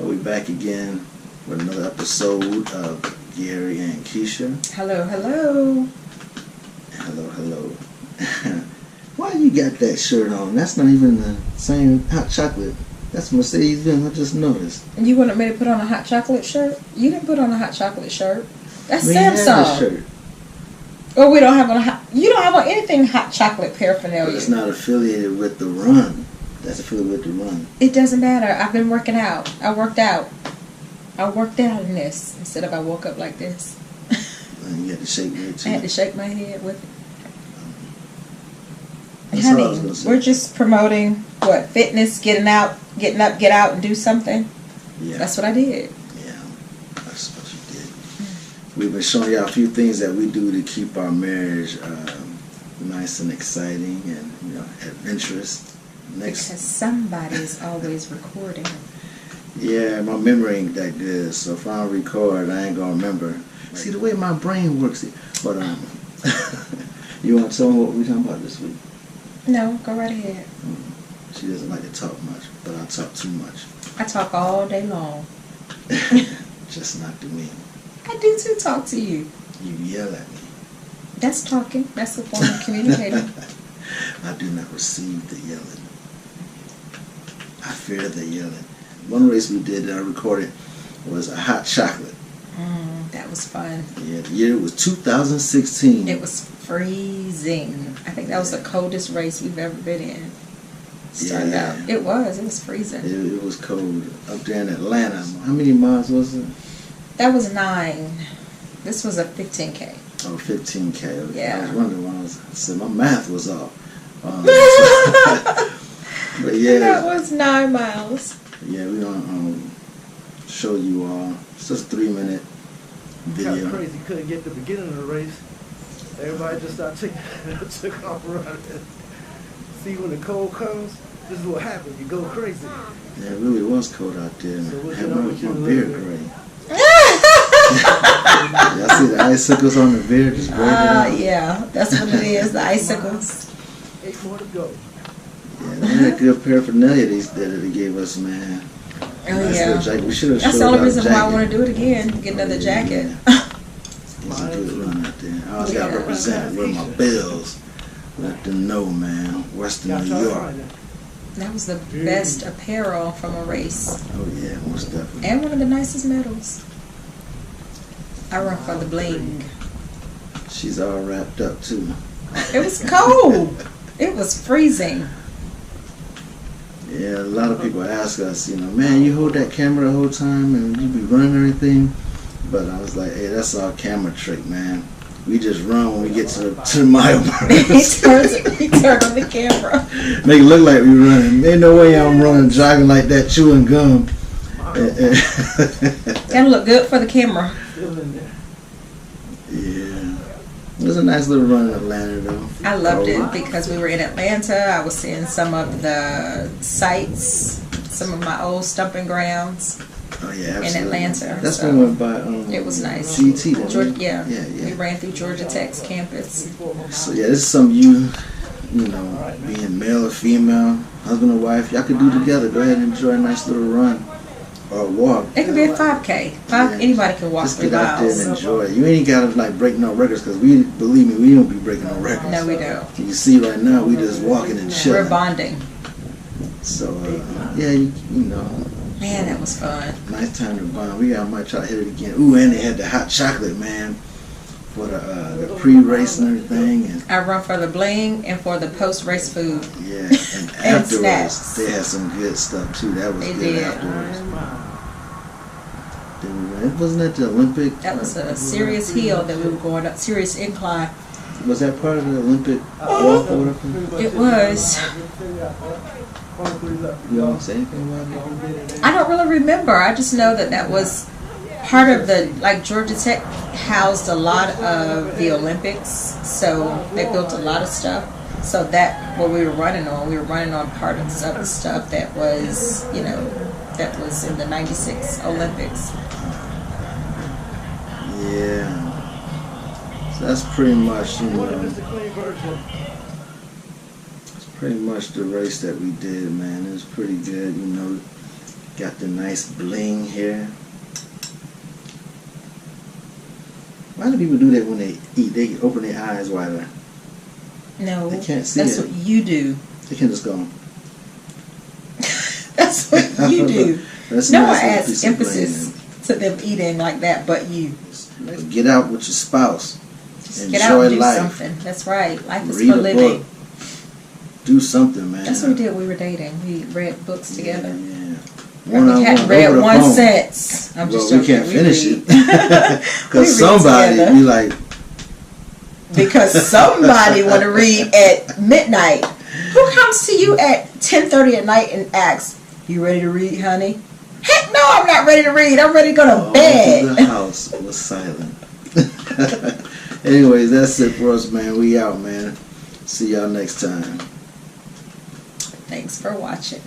We back again with another episode of Gary and Keisha. Hello, hello. Hello. Why you got that shirt on? That's not even the same hot chocolate. That's Mercedes-Benz. I just noticed. You wanted me to put on a hot chocolate shirt? You didn't put on a hot chocolate shirt. That's We have Samsung. the shirt. Or we don't have on a hot. You don't have on anything hot chocolate paraphernalia. It's not affiliated with the run. That's affiliated with the run. It doesn't matter. I've been working out. I worked out in this instead of I woke up like this. And you had to shake me too. I had to shake my head with it. That's all I was Honey, gonna say. we're just promoting what fitness, getting up, get out and do something. Yeah. That's what I did. Yeah, that's what you did. We've been showing y'all a few things that we do to keep our marriage nice and exciting and adventurous. Because somebody's always recording. Yeah, my memory ain't that good, so if I don't record, I ain't gonna remember. See the way my brain works. But you want to tell me what we're talking about this week? No, go right ahead. She doesn't like to talk much, but I talk too much. I talk all day long. Just not to me. I do too talk to you. You yell at me. That's talking. That's a form of communicating. I do not receive the yelling. I fear the yelling. One race we did that I recorded was a hot chocolate. That was fun. Yeah, the year was 2016. It was freezing. I think that was the coldest race we've ever been in. Started Yeah. out. It was freezing. It was cold up there in Atlanta. How many miles was it? That was 9. This was a 15K. Oh, 15K. Okay. Yeah. I was wondering why I said my math was off. But yeah. That was 9 miles. Yeah, we're gonna show you all. It's just a 3-minute Kind video. of crazy. Couldn't get the beginning of the race. Everybody just started took off running. See, when the cold comes, this is what happens. You go crazy. Yeah, it really was cold out there. So what's I had it my on with you beard later? gray. Y'all see the icicles on the beard just breaking out? Yeah, that's what it is. The icicles. 8 more to go. Yeah, they had good paraphernalia that they gave us, man. Oh Nice yeah. little jacket. We should have That's showed the only our reason why I jacket. want to do it again. Get another jacket. It was a good run out there. I always got to Yeah. represent with my bills. Let them know, man. Western Got New y'all York. right now. That was the best apparel from a race. Oh, yeah, most definitely. And one of the nicest medals. I run for the bling. She's all wrapped up, too. It was cold. It was freezing. Yeah, a lot of people ask us, man, you hold that camera the whole time and you be running everything. But I was like, hey, that's our camera trick, man. We just run when we get to the mile mark. he turned on the camera. Make it look like we running. Ain't no way I'm running, jogging like that, chewing gum. Gotta look good for the camera. Still in there. Yeah. It was a nice little run in Atlanta, though. I loved Oh, it because we were in Atlanta. I was seeing some of the sites, some of my old stumping grounds. Oh, yeah, absolutely. Atlanta, That's so when we went by it was nice. GT, didn't Georgia, we? yeah. Yeah. We ran through Georgia Tech's campus. So, yeah, this is some of you, being male or female, husband or wife, y'all could do together. Go ahead and enjoy a nice little run or walk. It could be a 5K. Yeah. Anybody can walk Just 3 get out there miles. and enjoy it. You ain't gotta break no records, because believe me, we don't be breaking no records. No, we don't. You see right now, we just walking and We're chilling. bonding. So, yeah, you know, Man, that was fun. nice time to bond. We might try to hit it again. Ooh, and they had the hot chocolate, man, for the pre-race and everything. And I run for the bling and for the post-race food. yeah, and afterwards, snacks. they had some good stuff, too. That was They good did. afterwards. Wasn't that the Olympic? That was a serious hill that we were going up, serious incline. Was that part of the Olympic walk or whatever? It was. You don't say anything about it? I don't really remember. I just know that was part of Georgia Tech housed a lot of the Olympics, so they built a lot of stuff. So that what we were running on part of the stuff that was, that was in the '96 Olympics. Yeah. So that's pretty much, What if it's the clean version? pretty much the race that we did, man. It was pretty good, Got the nice bling here. Why do people do that when they eat? They open their eyes wider. No, They can't see that's it. what you do. They can just go. That's what you do. That's a No nice one little piece adds of emphasis to them eating like that, but you. bling. Get out with your spouse. Just get out and do life. something. That's right. Life is Read for a living. book. Do something, man. That's what we did. We were dating. We read books together. Yeah. And we hadn't read one since. I'm just Well, we joking. can't finish read. it We read because somebody together. be like, Because somebody want to read at midnight. Who comes to you at 10:30 at night and asks, "You ready to read, honey?" Heck no, I'm not ready to read. I'm ready to go to "Oh, bed. the house was silent." Anyways, that's it for us, man. We out, man. See y'all next time. Thanks for watching.